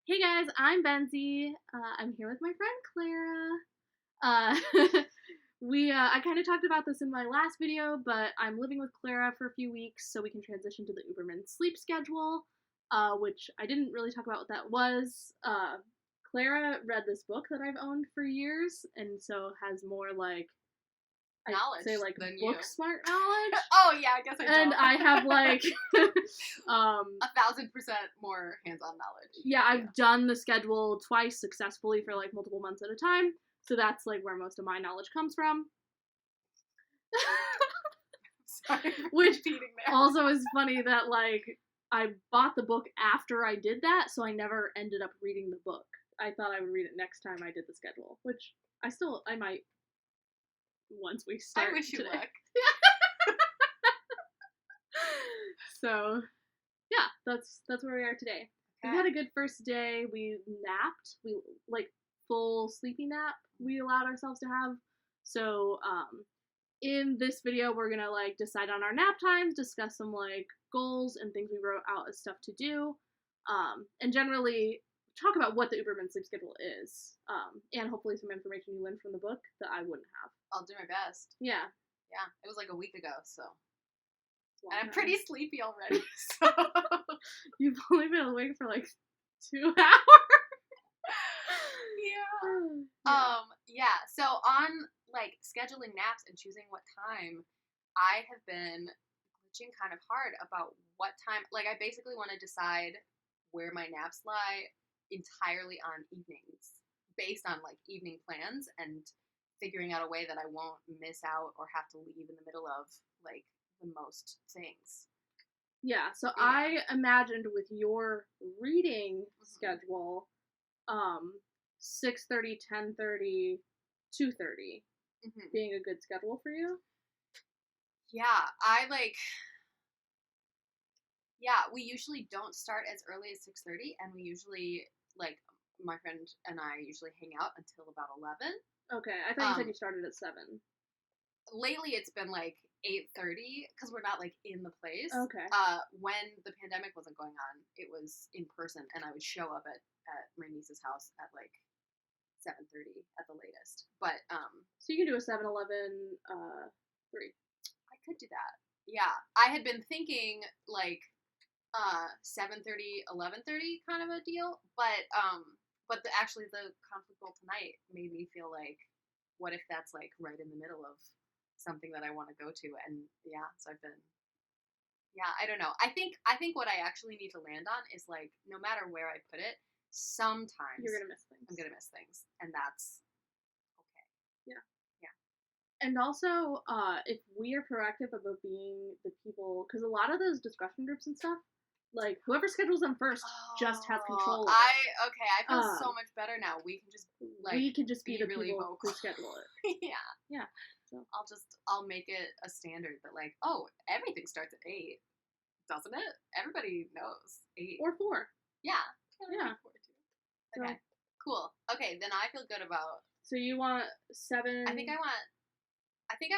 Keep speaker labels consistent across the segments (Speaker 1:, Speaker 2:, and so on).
Speaker 1: Hey guys, I'm Benzie. I'm here with my friend Clara. I kind of talked about this in my last video, but I'm living with Clara for a few weeks so we can transition to the Uberman Sleep schedule, which I didn't really talk about what that was. Clara read this book that I've owned for years, and so has more
Speaker 2: knowledge
Speaker 1: I'd say
Speaker 2: than
Speaker 1: book
Speaker 2: you.
Speaker 1: smart knowledge.
Speaker 2: Oh yeah, I guess I
Speaker 1: And
Speaker 2: don't.
Speaker 1: I have
Speaker 2: 1,000% more hands-on knowledge.
Speaker 1: Yeah, I've done the schedule twice successfully for multiple months at a time, so that's where most of my knowledge comes from.
Speaker 2: Sorry,
Speaker 1: which
Speaker 2: there.
Speaker 1: Also is funny that I bought the book after I did that, so I never ended up reading the book. I thought I would read it next time I did the schedule, which I might once we start.
Speaker 2: I wish you
Speaker 1: today.
Speaker 2: luck.
Speaker 1: So, yeah, that's where we are today.
Speaker 2: Okay.
Speaker 1: We had a good first day. We napped. We full sleepy nap we allowed ourselves to have. So, in this video, we're gonna decide on our nap times, discuss some goals and things we wrote out as stuff to do, and generally talk about what the Uberman sleep schedule is, and hopefully some information you learned from the book that I wouldn't have.
Speaker 2: I'll do my best.
Speaker 1: Yeah.
Speaker 2: Yeah, it was a week ago, so.
Speaker 1: And
Speaker 2: I'm pretty sleepy already, so.
Speaker 1: You've only been awake for 2 hours.
Speaker 2: Yeah. Yeah. So on scheduling naps and choosing what time, I have been glitching kind of hard about what time. I basically want to decide where my naps lie entirely on evenings, based on evening plans and figuring out a way that I won't miss out or have to leave in the middle of the most things.
Speaker 1: Yeah, so yeah. I imagined with your reading schedule, 6:30, 10:30, 2:30 being a good schedule for you.
Speaker 2: Yeah, we usually don't start as early as 6:30, and we usually my friend and I usually hang out until about 11.
Speaker 1: Okay, I thought you said you started at 7.
Speaker 2: Lately, it's been 8:30 because we're not in the place.
Speaker 1: Okay.
Speaker 2: When the pandemic wasn't going on, it was in person, and I would show up at my niece's house at 7:30 at the latest. But
Speaker 1: so you can do a 7-11 3.
Speaker 2: I could do that. Yeah, I had been thinking 7:30, 11:30 kind of a deal, but actually the conflict goal tonight made me feel what if that's right in the middle of something that I want to go to, and so I've been, I don't know. I think what I actually need to land on is no matter where I put it, sometimes
Speaker 1: you're gonna miss things.
Speaker 2: I'm gonna miss things, and that's okay.
Speaker 1: Yeah. And also, if we are proactive about being the people, because a lot of those discussion groups and stuff, whoever schedules them first just has control of it.
Speaker 2: I feel so much better now. We can just
Speaker 1: be the
Speaker 2: really
Speaker 1: people
Speaker 2: vocal.
Speaker 1: who schedule it.
Speaker 2: Yeah. So I'll make it a standard that everything starts at 8, doesn't it? Everybody knows 8
Speaker 1: or 4.
Speaker 2: Yeah.
Speaker 1: 4
Speaker 2: too. Okay. So, cool. Okay, then I feel good about.
Speaker 1: So you want 7?
Speaker 2: I think I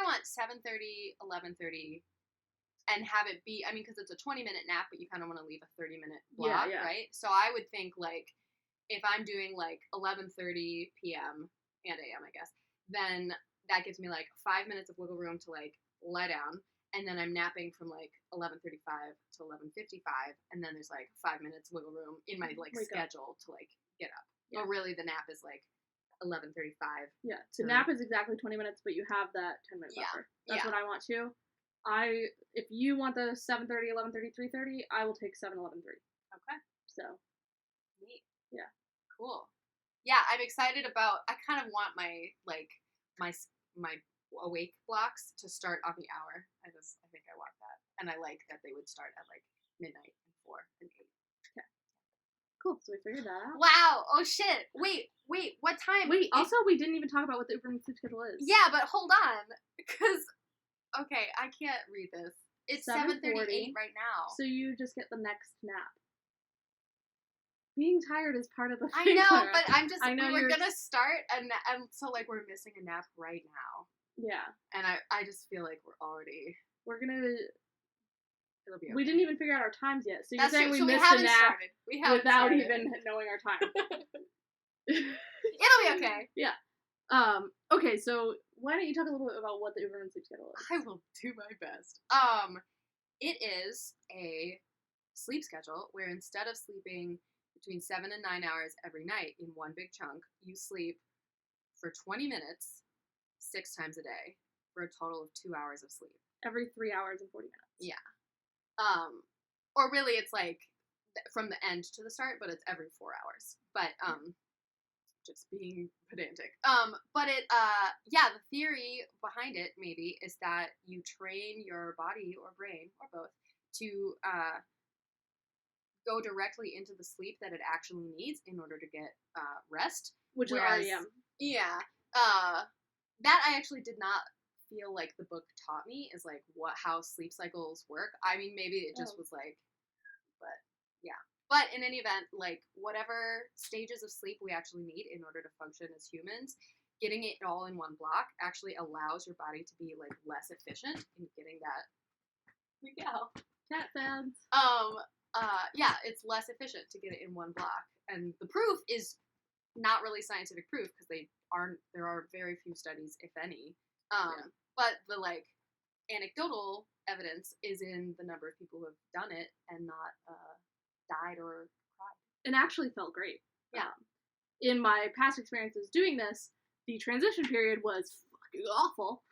Speaker 2: want 7:30, 11:30. And have it be, because it's a 20-minute nap, but you kind of want to leave a 30-minute block, right? So I would think, if I'm doing, 11:30 p.m. and a.m., I guess, then that gives me, 5 minutes of wiggle room to, lie down, and then I'm napping from, 11:35 to 11:55, and then there's, 5 minutes wiggle room in my, schedule to, get up. Yeah. But really, the nap is, 11:35.
Speaker 1: Yeah, to nap is exactly 20 minutes, but you have that 10-minute buffer. That's what I want, too. If you want the 7:30, 11:30, 3:30, I will take 7, 11, 3.
Speaker 2: Okay.
Speaker 1: So.
Speaker 2: Neat.
Speaker 1: Yeah.
Speaker 2: Cool. Yeah, I'm excited about, I kind of want my my awake blocks to start on the hour. I think I want that. And I like that they would start at midnight and 4 and 8.
Speaker 1: Okay. Cool. So we figured that out.
Speaker 2: Wow. Oh shit. Wait, what time?
Speaker 1: Wait, also we didn't even talk about what the Uberman sleep schedule is.
Speaker 2: Yeah, but hold on. Because okay, I can't read this. It's 7:38 right now.
Speaker 1: So you just get the next nap. Being tired is part of the
Speaker 2: thing. I know, but I'm just, we're gonna start, and so we're missing a nap right now.
Speaker 1: Yeah.
Speaker 2: And I just feel we're gonna It'll be okay.
Speaker 1: We didn't even figure out our times yet. So you're
Speaker 2: That's
Speaker 1: saying
Speaker 2: true.
Speaker 1: we
Speaker 2: So
Speaker 1: missed a nap without even knowing our time.
Speaker 2: It'll be okay.
Speaker 1: Yeah. Okay, so why don't you talk a little bit about what the Uberman Sleep schedule is?
Speaker 2: I will do my best. It is a sleep schedule where instead of sleeping between 7 and 9 hours every night in one big chunk, you sleep for 20 minutes 6 times a day for a total of 2 hours of sleep.
Speaker 1: Every 3 hours and 40 minutes.
Speaker 2: Yeah. Or really it's like from the end to the start, but it's every 4 hours. But, just being pedantic. But it, the theory behind it, maybe, is that you train your body or brain, or both, to, go directly into the sleep that it actually needs in order to get, rest.
Speaker 1: Which is REM.
Speaker 2: Yeah. That I actually did not feel like the book taught me, is, like, how sleep cycles work. I mean, maybe it just was, like, but, yeah. But in any event, like, whatever stages of sleep we actually need in order to function as humans, getting it all in one block actually allows your body to be, like, less efficient in getting that.
Speaker 1: Miguel. Cat sounds.
Speaker 2: It's less efficient to get it in one block. And the proof is not really scientific proof, because there are very few studies, if any. But the, like, anecdotal evidence is in the number of people who have done it and not, died or cried.
Speaker 1: And actually felt great.
Speaker 2: Yeah.
Speaker 1: In my past experiences doing this, the transition period was fucking awful.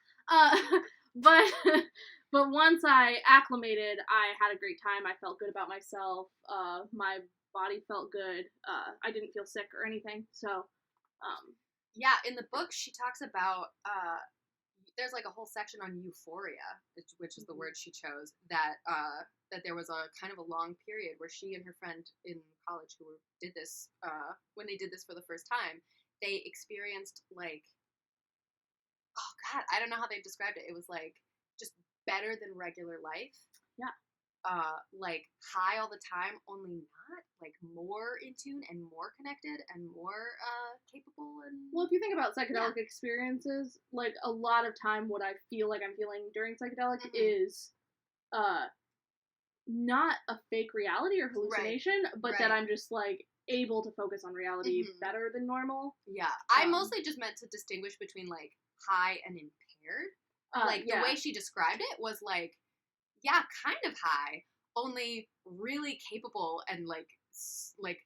Speaker 1: But once I acclimated, I had a great time. I felt good about myself. My body felt good. I didn't feel sick or anything. So,
Speaker 2: yeah, in the book she talks about there's like a whole section on euphoria, which is the word she chose, that there was a kind of a long period where she and her friend in college who did this, when they did this for the first time, they experienced, like, oh god, I don't know how they described it. It was like just better than regular life.
Speaker 1: Yeah.
Speaker 2: Like high all the time, only not, like, more in tune and more connected and more capable. And
Speaker 1: well, if you think about psychedelic experiences, like, a lot of time what I feel like I'm feeling during psychedelic is not a fake reality or hallucination, but that I'm just, like, able to focus on reality better than normal.
Speaker 2: Yeah. I mostly just meant to distinguish between, like, high and impaired. The way she described it was, like, yeah, kind of high, only really capable and, like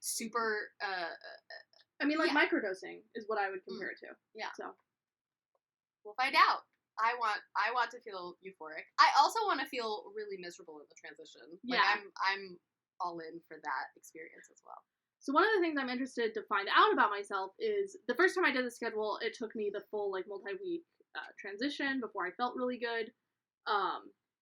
Speaker 2: super,
Speaker 1: I mean, like, microdosing is what I would compare it to.
Speaker 2: Yeah.
Speaker 1: So.
Speaker 2: We'll find out. I want to feel euphoric. I also want to feel really miserable in the transition. Like,
Speaker 1: yeah.
Speaker 2: I'm all in for that experience as well.
Speaker 1: So one of the things I'm interested to find out about myself is, the first time I did the schedule, it took me the full, like, multi-week transition before I felt really good.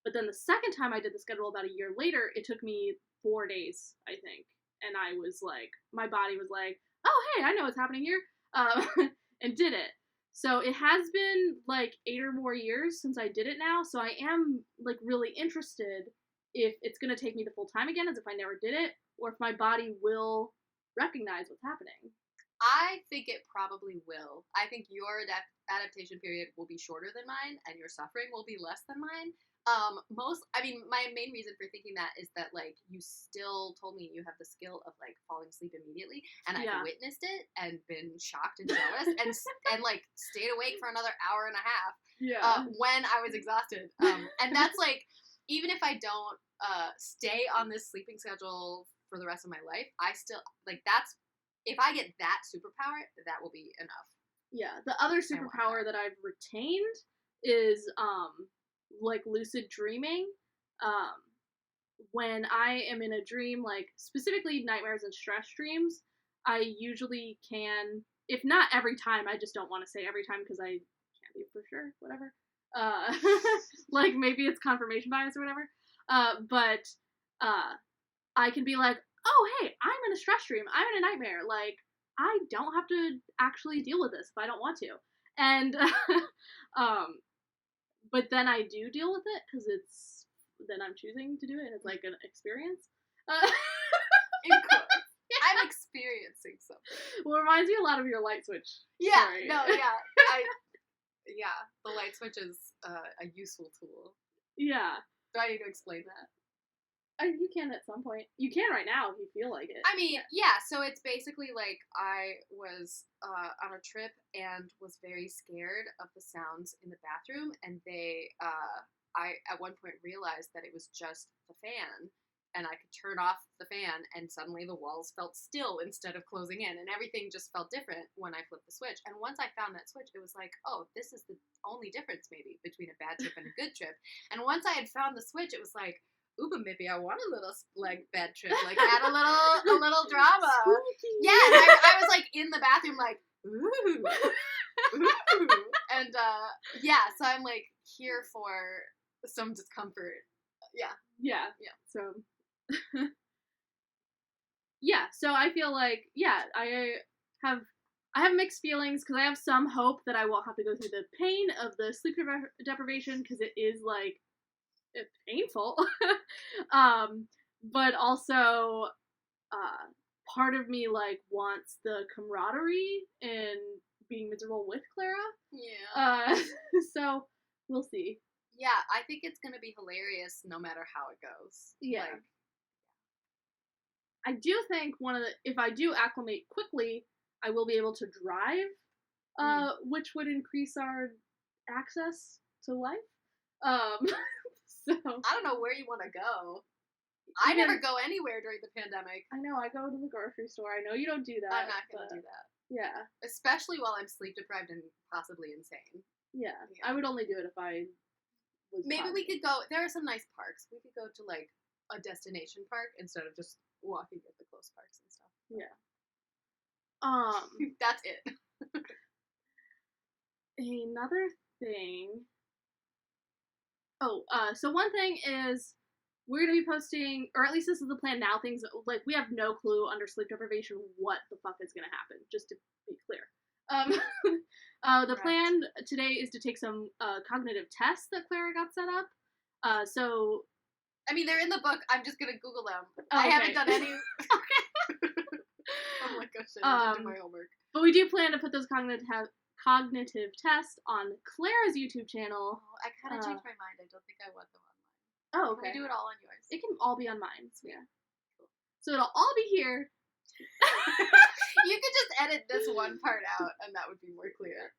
Speaker 1: But then the second time I did the schedule about a year later, it took me 4 days, I think. And I was like, my body was like, oh, hey, I know what's happening here. And did it. So it has been, like, 8 or more years since I did it now. So I am, like, really interested if it's going to take me the full time again, as if I never did it, or if my body will recognize what's happening.
Speaker 2: I think it probably will. I think your adaptation period will be shorter than mine, and your suffering will be less than mine. My main reason for thinking that is that, like, you still told me you have the skill of, like, falling asleep immediately, and I've witnessed it and been shocked and jealous and like stayed awake for another hour and a half when I was exhausted. And that's, like, even if I don't stay on this sleeping schedule for the rest of my life, I still, like, that's, if I get that superpower, that will be enough.
Speaker 1: Yeah, the other superpower that I've retained is like lucid dreaming. When I am in a dream, like, specifically nightmares and stress dreams, I usually can, if not every time, I just don't want to say every time because I can't be for sure, whatever. Like, maybe it's confirmation bias or whatever. But I can be like, oh, hey, I'm in a stress dream. I'm in a nightmare. Like, I don't have to actually deal with this if I don't want to. And, but then I do deal with it because then I'm choosing to do it, and it's like an experience.
Speaker 2: Of course. I'm experiencing something.
Speaker 1: Well, it reminds me a lot of your light switch.
Speaker 2: Yeah,
Speaker 1: story.
Speaker 2: no, yeah. The light switch is a useful tool.
Speaker 1: Yeah.
Speaker 2: Do I need to explain that?
Speaker 1: You can at some point. You can right now if you feel like it.
Speaker 2: I mean, yeah, so it's basically like I was on a trip and was very scared of the sounds in the bathroom, and I at one point realized that it was just the fan, and I could turn off the fan, and suddenly the walls felt still instead of closing in, and everything just felt different when I flipped the switch. And once I found that switch, it was like, oh, this is the only difference maybe between a bad trip and a good trip. And once I had found the switch, it was like, ooh, but maybe I want a little like bad trip, like add a little drama.
Speaker 1: Spooky.
Speaker 2: Yeah, and I was like in the bathroom, like ooh, ooh, and yeah. So I'm like here for some discomfort. Yeah.
Speaker 1: So, yeah. So I feel like I have mixed feelings because I have some hope that I won't have to go through the pain of the sleep deprivation because it is like. It's painful. But also part of me like wants the camaraderie and being miserable with Clara.
Speaker 2: Yeah.
Speaker 1: So we'll see.
Speaker 2: Yeah, I think it's gonna be hilarious no matter how it goes.
Speaker 1: Yeah.
Speaker 2: Like,
Speaker 1: I do think if I do acclimate quickly, I will be able to drive, which would increase our access to life. So
Speaker 2: I don't know where you want to go. I never go anywhere during the pandemic.
Speaker 1: I know, I go to the grocery store. I know you don't do that.
Speaker 2: I'm not going to do that.
Speaker 1: Yeah.
Speaker 2: Especially while I'm sleep deprived and possibly insane.
Speaker 1: Yeah. I would only do it if I was
Speaker 2: Maybe
Speaker 1: positive.
Speaker 2: we could go, there are some nice parks. We could go to like a destination park instead of just walking at the close parks and stuff.
Speaker 1: Yeah.
Speaker 2: That's it.
Speaker 1: Another thing. So one thing is we're going to be posting, or at least this is the plan now, things like we have no clue under sleep deprivation what the fuck is going to happen, just to be clear. The plan today is to take some cognitive tests that Clara got set up. So
Speaker 2: I mean, they're in the book. I'm just going to Google them.
Speaker 1: Oh,
Speaker 2: I
Speaker 1: okay.
Speaker 2: haven't done any. Oh my gosh, I didn't do my homework.
Speaker 1: But we do plan to put those cognitive tests on Clara's YouTube channel.
Speaker 2: Oh, I kind of changed my mind. I don't think I want them on mine.
Speaker 1: Oh, okay.
Speaker 2: Can we do it all on yours?
Speaker 1: It can all be on mine. So yeah. Cool. So it'll all be here.
Speaker 2: You could just edit this one part out, and that would be more clear.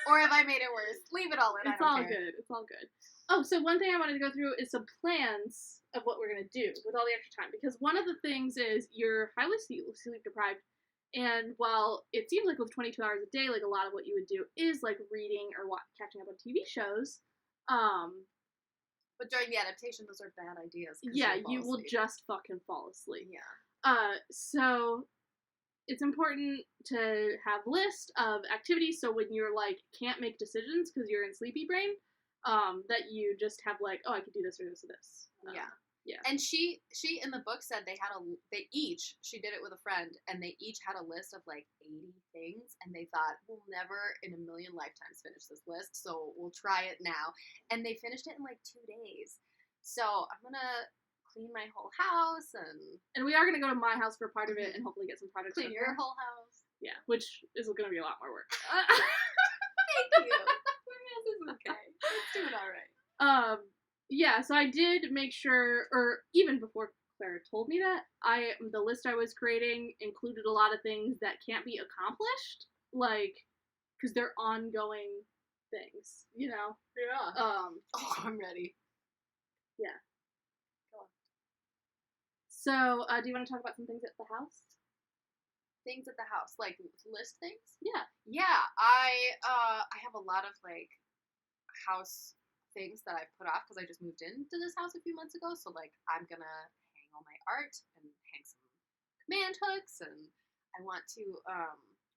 Speaker 2: Or if I made it worse, leave it all in.
Speaker 1: It's all good. It's all good. Oh, so one thing I wanted to go through is some plans of what we're gonna do with all the extra time, because one of the things is you're highly sleep deprived. And while it seems like with 22 hours a day, like a lot of what you would do is like reading or catching up on TV shows,
Speaker 2: but during the adaptation, those are bad ideas.
Speaker 1: Yeah, you will just fucking fall asleep.
Speaker 2: Yeah.
Speaker 1: So it's important to have list of activities. So when you're like can't make decisions because you're in sleepy brain, that you just have like, oh, I could do this or this or this. Yeah.
Speaker 2: And she in the book said she did it with a friend, and they each had a list of like 80 things, and they thought, we'll never in a million lifetimes finish this list, so we'll try it now. And they finished it in like 2 days. So I'm gonna clean my whole house, and we
Speaker 1: are gonna go to my house for part of it and hopefully get some projects.
Speaker 2: Clean your whole house.
Speaker 1: Yeah, which is gonna be a lot more work.
Speaker 2: Thank you. My house is okay. It's doing all right.
Speaker 1: Yeah, so I did make sure, or even before Clara told me that, the list I was creating included a lot of things that can't be accomplished, like, because they're ongoing things, you know?
Speaker 2: Yeah. I'm ready.
Speaker 1: Yeah. Go on. So, do you want to talk about some things at the house?
Speaker 2: Things at the house, like list things?
Speaker 1: Yeah.
Speaker 2: Yeah, I have a lot of, like, house things that I've put off because I just moved into this house a few months ago. So like I'm gonna hang all my art and hang some command hooks, and I want to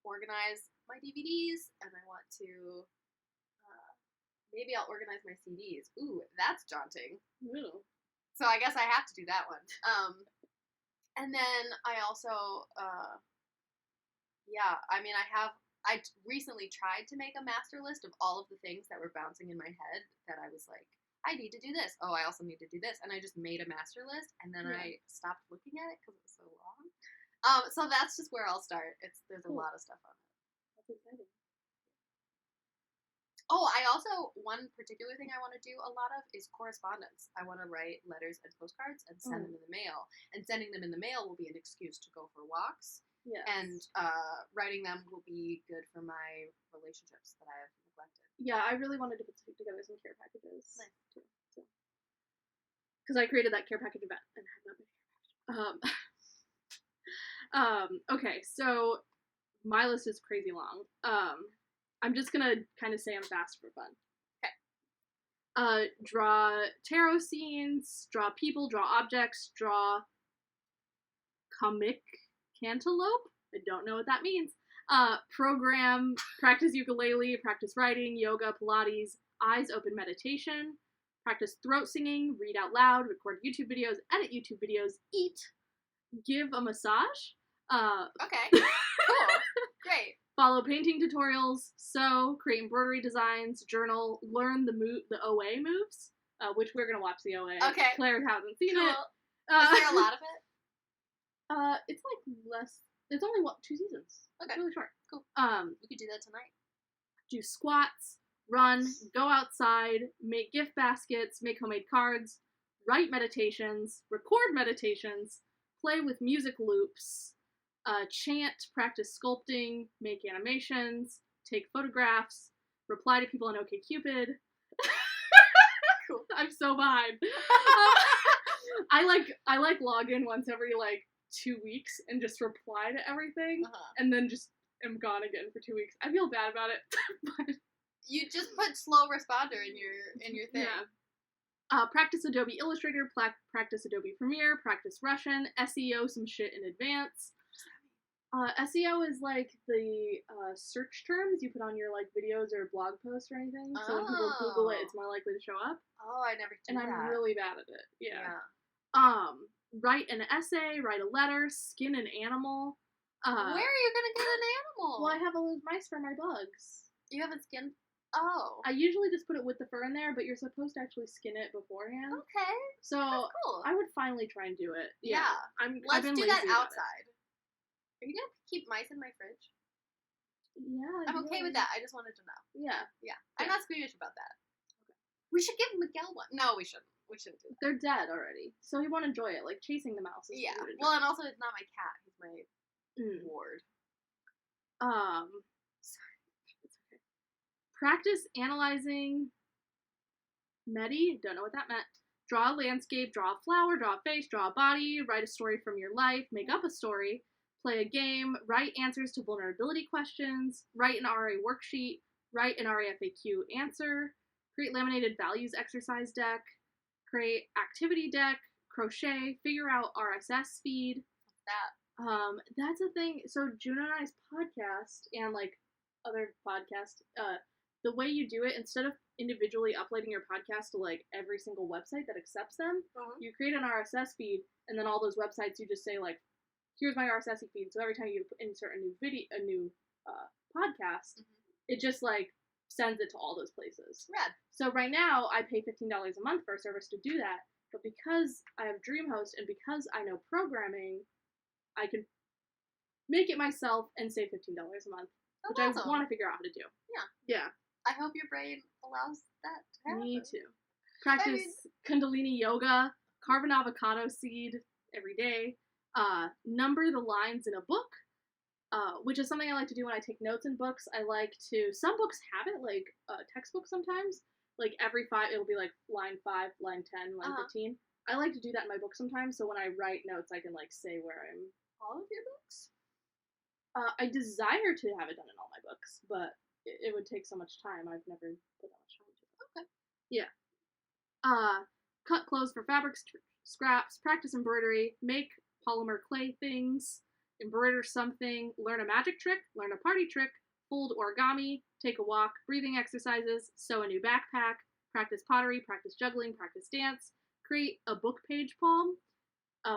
Speaker 2: organize my DVDs, and I want to maybe I'll organize my CDs. Ooh, that's daunting.
Speaker 1: Ooh.
Speaker 2: So I guess I have to do that one. And then I also I recently tried to make a master list of all of the things that were bouncing in my head that I was like, I need to do this. Oh, I also need to do this. And I just made a master list, and then I stopped looking at it because it was so long. So that's just where I'll start. There's a lot of stuff on it.
Speaker 1: That's exciting.
Speaker 2: Oh, I also, one particular thing I want to do a lot of is correspondence. I want to write letters and postcards and send them in the mail. And sending them in the mail will be an excuse to go for walks.
Speaker 1: Yes.
Speaker 2: And writing them will be good for my relationships that I have neglected.
Speaker 1: Yeah, I really wanted to put together some care packages. Nice. Too. Because I created that care package event and have not been care package. Okay, so my list is crazy long. I'm just gonna kind of say them fast for fun. Okay. Draw tarot scenes, draw people, draw objects, draw comic cantaloupe. I don't know what that means. Program, practice ukulele, practice writing, yoga, Pilates, eyes open meditation, practice throat singing, read out loud, record YouTube videos, edit YouTube videos, eat, give a massage.
Speaker 2: Okay. Cool. Great.
Speaker 1: Follow painting tutorials, sew, create embroidery designs, journal, learn the OA moves, which we're gonna watch the OA.
Speaker 2: Okay.
Speaker 1: Claire hasn't seen it.
Speaker 2: Is there a lot of it?
Speaker 1: It's like less. It's only 2 seasons.
Speaker 2: Okay.
Speaker 1: It's really short.
Speaker 2: Cool. We could do that tonight.
Speaker 1: Do squats, run, go outside, make gift baskets, make homemade cards, write meditations, record meditations, play with music loops, chant, practice sculpting, make animations, take photographs, reply to people on OkCupid. Cool. I'm so behind. I log in once every 2 weeks and just reply to everything, and then just am gone again for 2 weeks. I feel bad about it, but
Speaker 2: you just put slow responder in your thing.
Speaker 1: Yeah. Practice Adobe Illustrator, practice Adobe Premiere, practice Russian, SEO some shit in advance. SEO is the search terms you put on your videos or blog posts or anything. So when people Google it, it's more likely to show up.
Speaker 2: Oh, I never did that.
Speaker 1: And I'm really bad at it. Yeah. Write an essay, write a letter, skin an animal.
Speaker 2: Where are you gonna get an animal?
Speaker 1: Well, I have all those mice for my bugs.
Speaker 2: You haven't skinned. Oh.
Speaker 1: I usually just put it with the fur in there, but you're supposed to actually skin it beforehand.
Speaker 2: Okay.
Speaker 1: So
Speaker 2: that's cool.
Speaker 1: I would finally try and do it.
Speaker 2: Yeah. Let's do that outside. Are you gonna keep mice in my fridge?
Speaker 1: Yeah.
Speaker 2: I'm okay with that. I just wanted to know.
Speaker 1: Yeah.
Speaker 2: I'm not squeamish about that. Okay. We should give Miguel one. No, we shouldn't. We shouldn't do that.
Speaker 1: They're dead already, so he won't enjoy it. Chasing the mouse is
Speaker 2: Well, and also it's not my cat. He's my ward.
Speaker 1: Sorry. It's okay. Practice analyzing. Don't know what that meant. Draw a landscape, draw a flower, draw a face, draw a body, write a story from your life, make up a story, play a game, write answers to vulnerability questions, write an RA worksheet, write an RA FAQ answer, create laminated values exercise deck, create activity deck, crochet, figure out RSS feed.
Speaker 2: What's that?
Speaker 1: That's a thing. So Juno and I's podcast and other podcasts, the way you do it, instead of individually uploading your podcast to every single website that accepts them, you create an RSS feed, and then all those websites you just say here's my RSS feed. So every time you insert a new podcast, it just sends it to all those places.
Speaker 2: Rad.
Speaker 1: So right now I pay $15 a month for a service to do that, but because I have DreamHost and because I know programming, I can make it myself and save $15 a month, which I want to figure out how to do. Yeah.
Speaker 2: I hope your brain allows that to happen.
Speaker 1: Me too. Practice Kundalini yoga, carve an avocado seed every day, number the lines in a book, which is something I like to do when I take notes in books. Some books have it, textbooks sometimes. Every 5, it'll be line 5, line 10, line 15. I like to do that in my book sometimes, so when I write notes, I can say where I'm.
Speaker 2: All of your books?
Speaker 1: I desire to have it done in all my books, but it would take so much time. I've never put that much time into it.
Speaker 2: Okay.
Speaker 1: Yeah. Cut clothes for fabric scraps, practice embroidery, make polymer clay things, embroider something, learn a magic trick, learn a party trick, fold origami, take a walk, breathing exercises, sew a new backpack, practice pottery, practice juggling, practice dance, create a book page poem,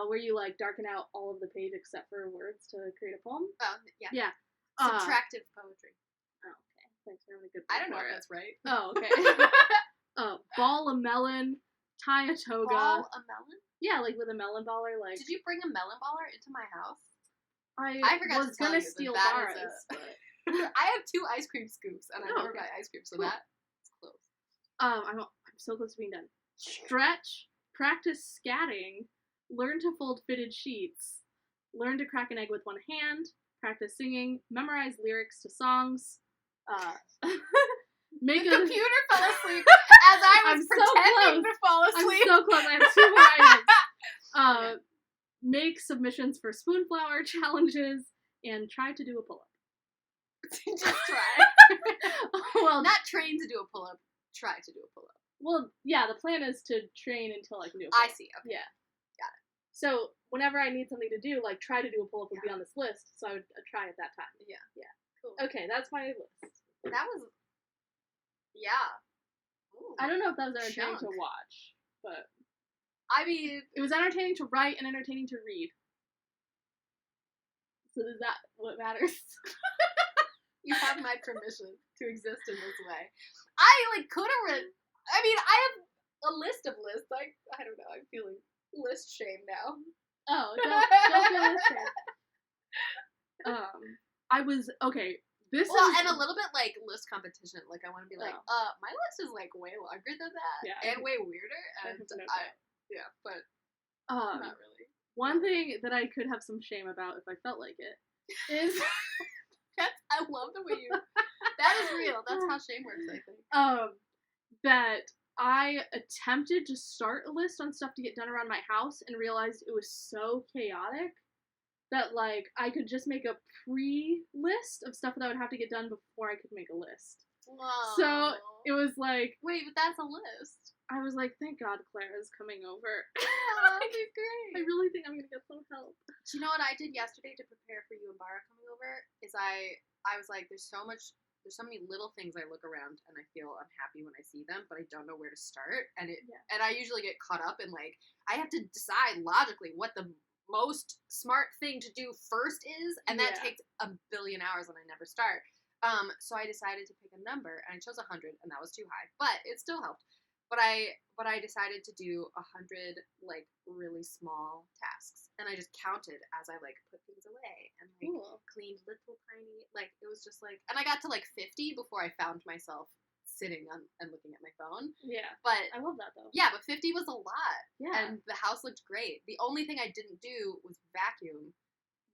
Speaker 1: where you darken out all of the page except for words to create a poem.
Speaker 2: Oh, yeah.
Speaker 1: Yeah.
Speaker 2: Subtractive poetry.
Speaker 1: Oh, okay. Thanks for having a good
Speaker 2: I don't know if that's right.
Speaker 1: Oh, okay. Ball a melon, tie a toga.
Speaker 2: Ball a melon?
Speaker 1: Yeah, with a melon baller,
Speaker 2: Did you bring a melon baller into my house?
Speaker 1: I
Speaker 2: forgot
Speaker 1: was gonna steal bars.
Speaker 2: I have 2 ice cream scoops, and I never buy ice cream, so that
Speaker 1: I'm so close to being done. Stretch, practice scatting, learn to fold fitted sheets, learn to crack an egg with one hand, practice singing, memorize lyrics to songs, make
Speaker 2: the
Speaker 1: a
Speaker 2: computer fell asleep as I was pretending to fall asleep.
Speaker 1: I'm so close. I have 2 more items. Okay. Make submissions for spoonflower challenges and try to do a pull-up.
Speaker 2: Just try.
Speaker 1: Well,
Speaker 2: not train to do a pull-up. Try to do a pull-up.
Speaker 1: Well, yeah. The plan is to train until I can do a
Speaker 2: I
Speaker 1: pull-up.
Speaker 2: see. Okay.
Speaker 1: Yeah.
Speaker 2: Got it.
Speaker 1: So whenever I need something to do, like try to do a pull-up would be on this list. So I would try at that time.
Speaker 2: Yeah.
Speaker 1: Yeah.
Speaker 2: Cool.
Speaker 1: Okay, that's my list.
Speaker 2: That was. Yeah. Ooh,
Speaker 1: I don't know if that was entertaining to watch, but
Speaker 2: I mean,
Speaker 1: it was entertaining to write and entertaining to read. So is that what matters?
Speaker 2: You have my permission to exist in this way. I could have written. I mean, I have a list of lists. I don't know. I'm feeling list shame now.
Speaker 1: Oh, don't feel list shame. I was okay.
Speaker 2: And a little bit like list competition. Like I want to be like, my list is like way longer than that, and way weirder. And but not really.
Speaker 1: One thing that I could have some shame about if I felt like it is
Speaker 2: I love the way you. That is real. That's how shame works, I think.
Speaker 1: That I attempted to start a list on stuff to get done around my house and realized it was so chaotic that, like, I could just make a pre-list of stuff that I would have to get done before I could make a list.
Speaker 2: Whoa.
Speaker 1: So it was like...
Speaker 2: Wait, but that's a list.
Speaker 1: I was like, thank God Clara's coming over.
Speaker 2: Oh, that'd be great.
Speaker 1: I really think I'm going to get some help.
Speaker 2: Do you know what I did yesterday to prepare for you and Bara coming over? Is I was like, there's so many little things I look around and I feel unhappy when I see them, but I don't know where to start. And and I usually get caught up in like, I have to decide logically what the most smart thing to do first is, and that takes a billion hours and I never start. So I decided to pick a number, and I chose 100, and that was too high, but it still helped. But I decided to do 100 like really small tasks, and I just counted as I like put things away and like cleaned little tiny, like it was just like, and I got to like 50 before I found myself sitting on and looking at my phone.
Speaker 1: Yeah.
Speaker 2: But
Speaker 1: I love that though. Yeah,
Speaker 2: but 50 was a lot.
Speaker 1: Yeah.
Speaker 2: And the house looked great. The only thing I didn't do was vacuum.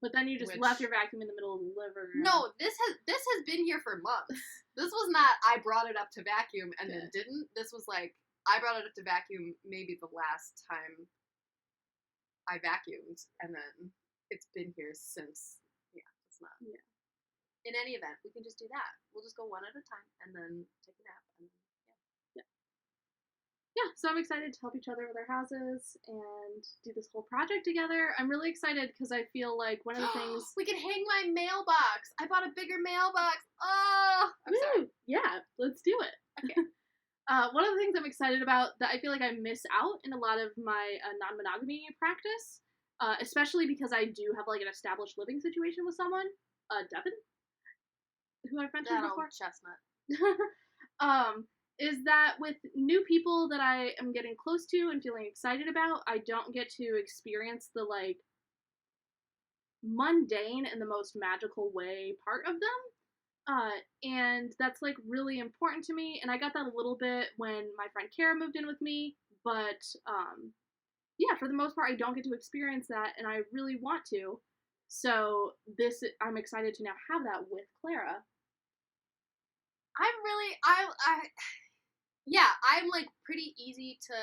Speaker 1: But then you just left your vacuum in the middle of the living room.
Speaker 2: No, this has been here for months. This was not I brought it up to vacuum and then didn't. This was like I brought it up to vacuum maybe the last time I vacuumed, and then it's been here since. Yeah, it's not. Yeah. In any event, we can just do that. We'll just go one at a time and then take a nap. And
Speaker 1: yeah, so I'm excited to help each other with our houses and do this whole project together. I'm really excited because I feel like one of the things...
Speaker 2: We can hang my mailbox. I bought a bigger mailbox. Oh! I'm sorry.
Speaker 1: Yeah, let's do it.
Speaker 2: Okay.
Speaker 1: One of the things I'm excited about that I feel like I miss out in a lot of my non-monogamy practice, especially because I do have like an established living situation with someone, Devin, who I've mentioned
Speaker 2: that
Speaker 1: before.
Speaker 2: Old chestnut.
Speaker 1: Is that with new people that I am getting close to and feeling excited about, I don't get to experience the like mundane and the most magical way part of them. And that's like really important to me, and I got that a little bit when my friend Kara moved in with me, but yeah, for the most part I don't get to experience that, and I really want to. So I'm excited to now have that with Clara.
Speaker 2: I'm like pretty easy to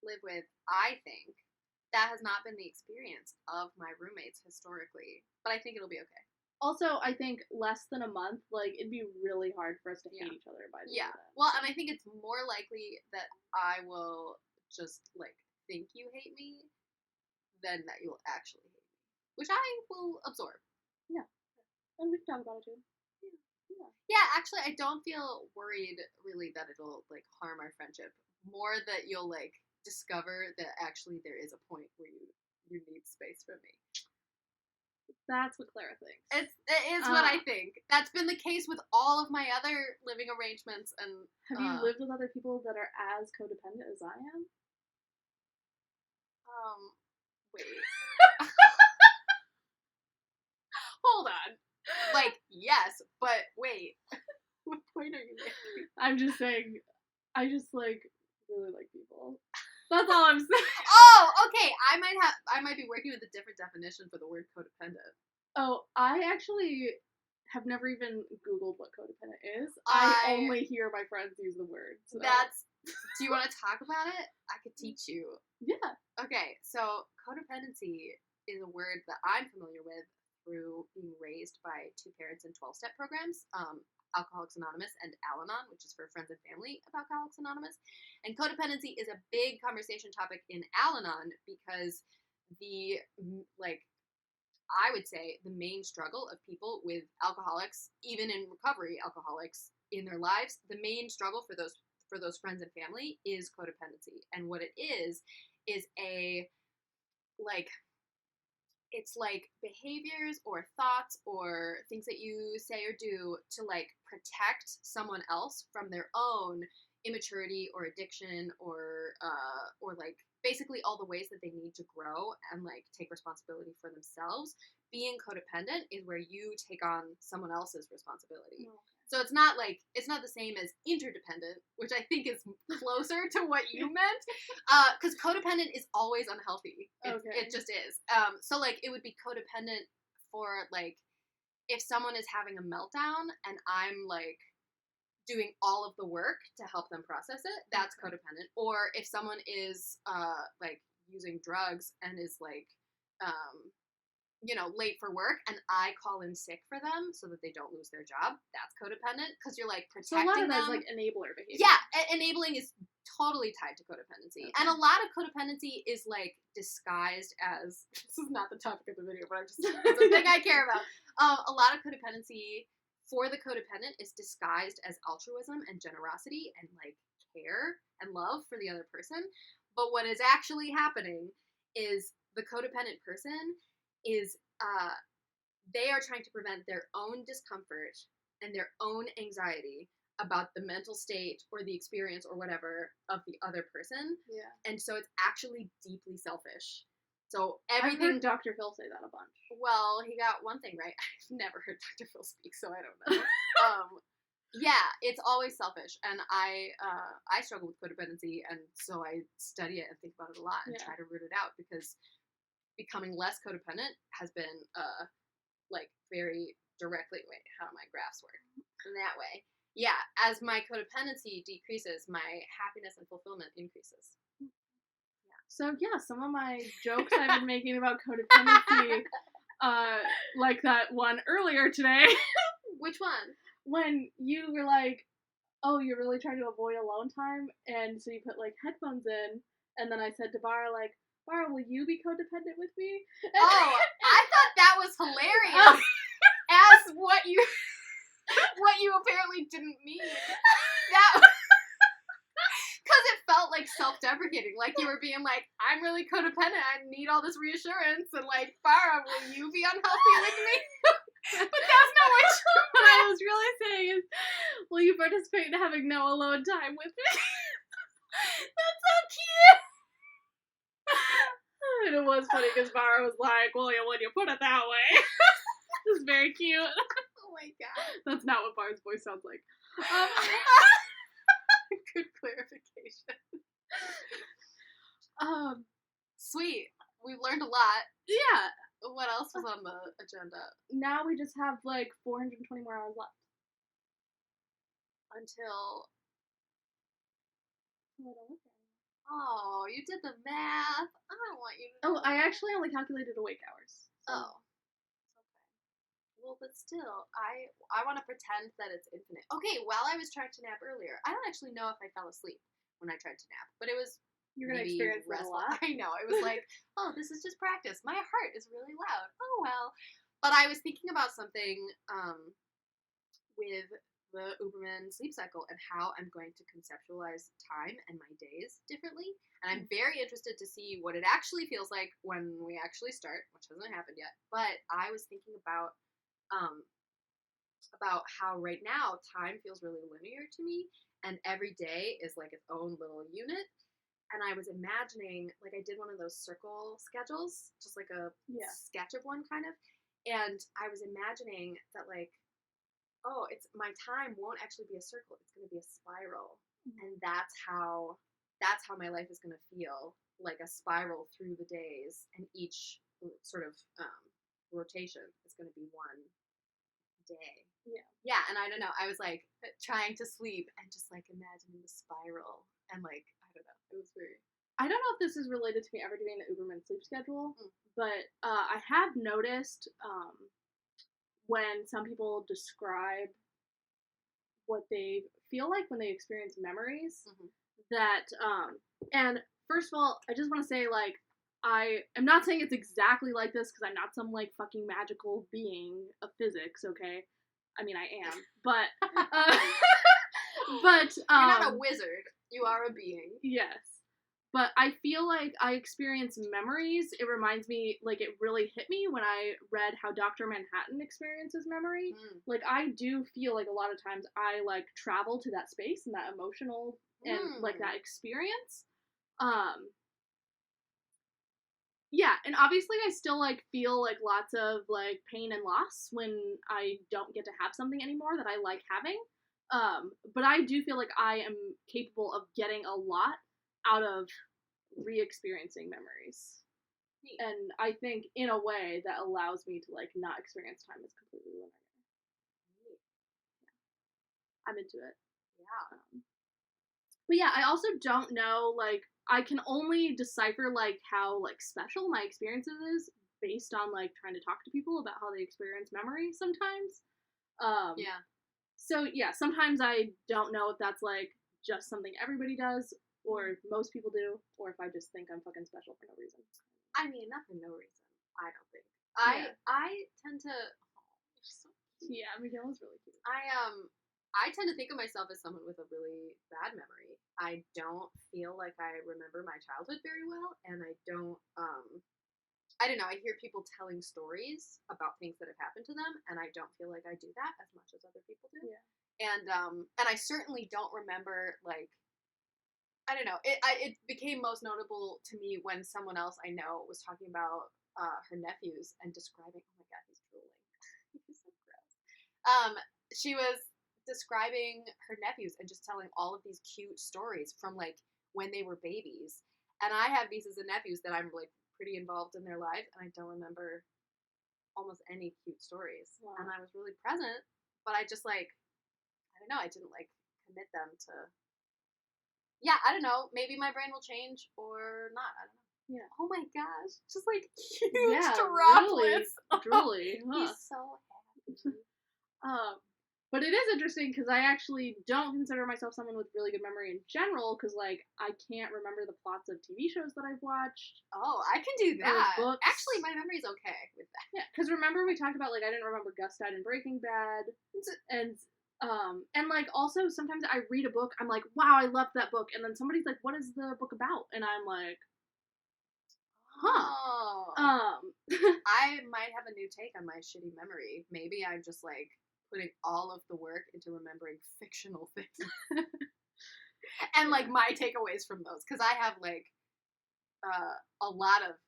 Speaker 2: live with, I think. That has not been the experience of my roommates historically, but I think it'll be okay.
Speaker 1: Also, I think less than a month, like, it'd be really hard for us to hate each other by the end of that.
Speaker 2: Well, and I think it's more likely that I will just, like, think you hate me than that you'll actually hate me. Which I will absorb.
Speaker 1: Yeah. And we can talk about it, too.
Speaker 2: Yeah, actually, I don't feel worried, really, that it'll, like, harm our friendship. More that you'll, like, discover that actually there is a point where you need space from me.
Speaker 1: That's what Clara thinks.
Speaker 2: It is what I think. That's been the case with all of my other living arrangements. And
Speaker 1: have you lived with other people that are as codependent as I am?
Speaker 2: Wait. Hold on. Like, yes, but wait. What point are you making?
Speaker 1: I'm just saying, I just, like, really like people. That's all I'm saying.
Speaker 2: Oh, okay. I might be working with a different definition for the word codependent.
Speaker 1: Oh, I actually have never even Googled what codependent is. I only hear my friends use the word. So.
Speaker 2: Do you want to talk about it? I could teach you.
Speaker 1: Yeah.
Speaker 2: Okay, so codependency is a word that I'm familiar with through being raised by two parents in 12-step programs, Alcoholics Anonymous and Al-Anon, which is for friends and family of Alcoholics Anonymous. And codependency is a big conversation topic in Al-Anon because I would say the main struggle of people with alcoholics, even in recovery alcoholics in their lives, the main struggle for those friends and family is codependency. And what it is it's like behaviors or thoughts or things that you say or do to like protect someone else from their own immaturity or addiction or like basically all the ways that they need to grow and like take responsibility for themselves. Being codependent is where you take on someone else's responsibility. Oh. So it's not the same as interdependent, which I think is closer to what you meant, because codependent is always unhealthy. It just is. So like it would be codependent for like if someone is having a meltdown and I'm like doing all of the work to help them process it, that's codependent. Or if someone is like using drugs and is like late for work and I call in sick for them so that they don't lose their job, that's codependent because you're like protecting them. So a lot of that is like enabler behavior. Yeah, enabling is totally tied to codependency. Okay. And a lot of codependency is like disguised as, this is not the topic of the video, but it's a thing I care about. A lot of codependency for the codependent is disguised as altruism and generosity and like care and love for the other person. But what is actually happening is the codependent person is they are trying to prevent their own discomfort and their own anxiety about the mental state or the experience or whatever of the other person. Yeah. And so it's actually deeply selfish. So everything.
Speaker 1: I've heard Dr. Phil say that a bunch.
Speaker 2: Well, he got one thing right. I've never heard Dr. Phil speak, so I don't know. Yeah, it's always selfish, and I struggle with codependency, and so I study it and think about it a lot and try to root it out because becoming less codependent has been like very directly, how do my graphs work? In that way. Yeah, as my codependency decreases, my happiness and fulfillment increases.
Speaker 1: Yeah. So yeah, some of my jokes I've been making about codependency, like that one earlier today.
Speaker 2: Which one?
Speaker 1: When you were like, oh, you're really trying to avoid alone time, and so you put like headphones in, and then I said to Bara like, Bara, will you be codependent with me?
Speaker 2: Oh, I thought that was hilarious. As what you apparently didn't mean. That because it felt like self-deprecating, like you were being like, I'm really codependent, I need all this reassurance, and like, Bara, will you be unhealthy with me? But that's not
Speaker 1: what I was really saying is, will you participate in having no alone time with me?
Speaker 2: That's so cute.
Speaker 1: And it was funny because Bara was like, well, yeah, when you put it that way. This is very cute.
Speaker 2: Oh my god.
Speaker 1: That's not what Bara's voice sounds like.
Speaker 2: Good clarification. Sweet. We've learned a lot.
Speaker 1: Yeah.
Speaker 2: What else was on the agenda?
Speaker 1: Now we just have like 420 more hours left.
Speaker 2: Until... Oh, you did the math. I don't want you to know.
Speaker 1: Oh, I actually only calculated awake hours.
Speaker 2: So. Oh. Okay. Well, but still, I want to pretend that it's infinite. Okay, while I was trying to nap earlier, I don't actually know if I fell asleep when I tried to nap, but it was
Speaker 1: You're going to experience that a lot.
Speaker 2: I know. It was like, oh, this is just practice. My heart is really loud. Oh, well. But I was thinking about something with the Uberman sleep cycle and how I'm going to conceptualize time and my days differently. And I'm very interested to see what it actually feels like when we actually start, which hasn't happened yet. But I was thinking about how right now time feels really linear to me, and every day is like its own little unit. And I was imagining, like I did one of those circle schedules, just like a sketch of one kind of. And I was imagining that like, oh, it's my time won't actually be a circle. It's going to be a spiral. and that's how my life is gonna feel, like a spiral through the days, and each sort of rotation is gonna be one day. Yeah, and I don't know. I was like trying to sleep and just like imagining the spiral, and like I don't know. It was very.
Speaker 1: I don't know if this is related to me ever doing the Uberman Sleep schedule, but I have noticed when some people describe what they feel like when they experience memories, that and first of all, I just want to say, like, I am not saying it's exactly like this because I'm not some like fucking magical being of physics, okay? I mean, I am, but
Speaker 2: you're not a wizard. You are a being.
Speaker 1: Yes. But I feel like I experience memories. It reminds me, like, it really hit me when I read how Dr. Manhattan experiences memory. Like, I do feel like a lot of times I, like, travel to that space and that emotional and, like, that experience. Yeah, and obviously I still, like, feel, like, lots of, like, pain and loss when I don't get to have something anymore that I like having. But I do feel like I am capable of getting a lot out of re-experiencing memories. Neat. And I think in a way that allows me to like not experience time as completely linear. Neat. Yeah. I'm into it.
Speaker 2: Yeah.
Speaker 1: But yeah, I also don't know, like, I can only decipher like how like special my experiences is based on like trying to talk to people about how they experience memory sometimes.
Speaker 2: Yeah.
Speaker 1: So yeah, sometimes I don't know if that's like just something everybody does, or if most people do, or if I just think I'm fucking special for no reason.
Speaker 2: I mean, not for no reason. I don't think. I tend to. Oh, so cute.
Speaker 1: Yeah, Miguel is really cute.
Speaker 2: I tend to think of myself as someone with a really bad memory. I don't feel like I remember my childhood very well, and I don't. I don't know. I hear people telling stories about things that have happened to them, and I don't feel like I do that as much as other people do.
Speaker 1: Yeah.
Speaker 2: And I certainly don't remember, like, I don't know. It became most notable to me when someone else I know was talking about her nephews and describing. Oh my god, he's drooling. He's so gross. She was describing her nephews and just telling all of these cute stories from like when they were babies. And I have nieces and nephews that I'm like pretty involved in their lives, and I don't remember almost any cute stories. Wow. And I was really present, but I just like, I don't know, I didn't like commit them to. Yeah, I don't know. Maybe my brain will change or not. I don't know.
Speaker 1: Yeah.
Speaker 2: Oh my gosh, just like huge droplets.
Speaker 1: Really, huh.
Speaker 2: He's so happy.
Speaker 1: But it is interesting because I actually don't consider myself someone with really good memory in general because, like, I can't remember the plots of TV shows that I've watched.
Speaker 2: Oh, I can do that. Actually, my memory's okay with that.
Speaker 1: Yeah, because remember we talked about, like, I didn't remember Gus died in Breaking Bad. And like, also, sometimes I read a book, I'm like, wow, I loved that book. And then somebody's like, what is the book about? And I'm like, huh.
Speaker 2: Oh. I might have a new take on my shitty memory. Maybe I'm just, like, putting all of the work into remembering fictional things. And, like, my takeaways from those. Because I have, like, a lot of,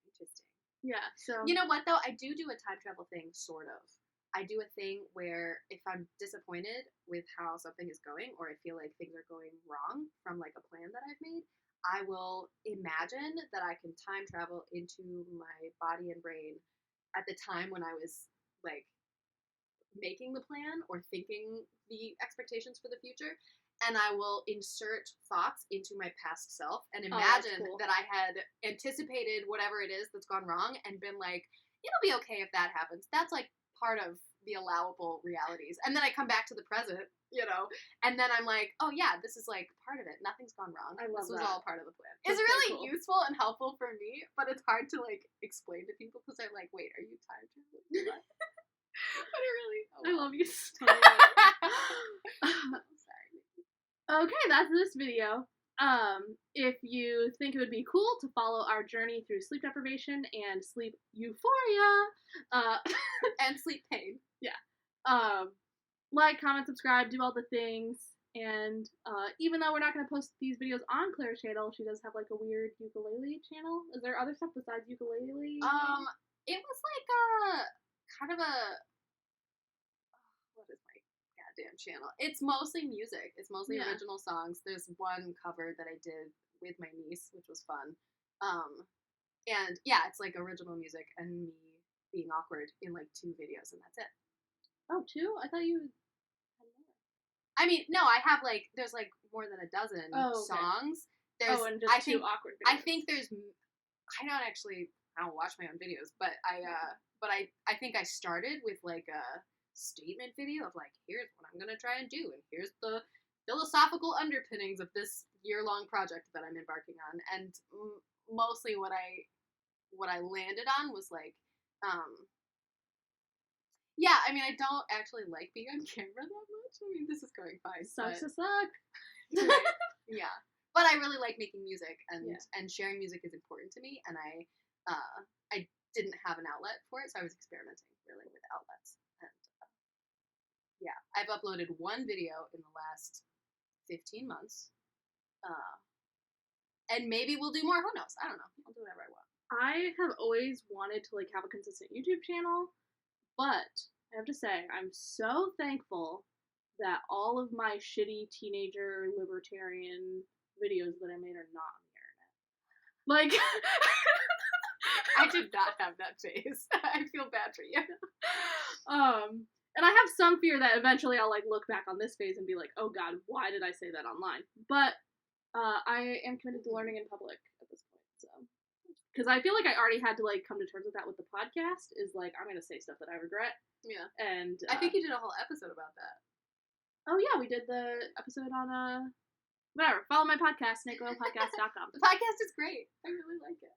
Speaker 2: interesting.
Speaker 1: Yeah, so.
Speaker 2: You know what, though? I do a time travel thing, sort of. I do a thing where if I'm disappointed with how something is going, or I feel like things are going wrong from, like, a plan that I've made, I will imagine that I can time travel into my body and brain at the time when I was, like, making the plan or thinking the expectations for the future, and I will insert thoughts into my past self and imagine that I had anticipated whatever it is that's gone wrong and been like, it'll be okay if that happens. That's, like, part of the allowable realities. And then I come back to the present, you know, and then I'm like, oh yeah, this is, like, part of it. Nothing's gone wrong.
Speaker 1: I love
Speaker 2: this was
Speaker 1: that.
Speaker 2: all part of the plan. It's really useful and helpful for me, but it's hard to, like, explain to people because they're like, wait, are you time traveling? But it really,
Speaker 1: I love you so
Speaker 2: much. Sorry.
Speaker 1: Okay, that's this video. If you think it would be cool to follow our journey through sleep deprivation and sleep euphoria,
Speaker 2: and sleep pain.
Speaker 1: Yeah. Like, comment, subscribe, do all the things. And even though we're not going to post these videos on Claire's channel, she does have, like, a weird ukulele channel. Is there other stuff besides ukulele?
Speaker 2: It was like a kind of a, what is my god goddamn channel. It's mostly music. It's mostly
Speaker 1: Yeah.
Speaker 2: original songs. There's one cover that I did with my niece, which was fun. And yeah, it's like original music and me being awkward in like 2 videos, and that's it.
Speaker 1: Oh, 2? I thought you had more.
Speaker 2: I mean, no, I have like, there's like more than a dozen songs. There's,
Speaker 1: and just 2 awkward videos.
Speaker 2: I think there's, I don't watch my own videos, but I think I started with like a statement video of like, here's what I'm gonna try and do, and here's the philosophical underpinnings of this year-long project that I'm embarking on, and mostly what I landed on was like, yeah, I mean, I don't actually like being on camera that much. I mean, this is going fine.
Speaker 1: Sucks to suck.
Speaker 2: Right. Yeah. But I really like making music, and sharing music is important to me, and I didn't have an outlet for it, so I was experimenting really with outlets. And yeah, I've uploaded 1 video in the last 15 months. And maybe we'll do more. Who knows? I don't know. I'll do whatever I want.
Speaker 1: I have always wanted to like have a consistent YouTube channel, but I have to say I'm so thankful that all of my shitty teenager libertarian videos that I made are not on the internet. Like
Speaker 2: I did not have that phase. I feel bad for you.
Speaker 1: And I have some fear that eventually I'll like look back on this phase and be like, oh god, why did I say that online? But I am committed to learning in public at this point, so. Because I feel like I already had to, like, come to terms with that with the podcast, is, like, I'm going to say stuff that I regret.
Speaker 2: Yeah.
Speaker 1: And
Speaker 2: I think you did a whole episode about that.
Speaker 1: Oh, yeah, we did the episode on, whatever. Follow my podcast, snakeoilpodcast.com.
Speaker 2: The podcast is great. I really like it.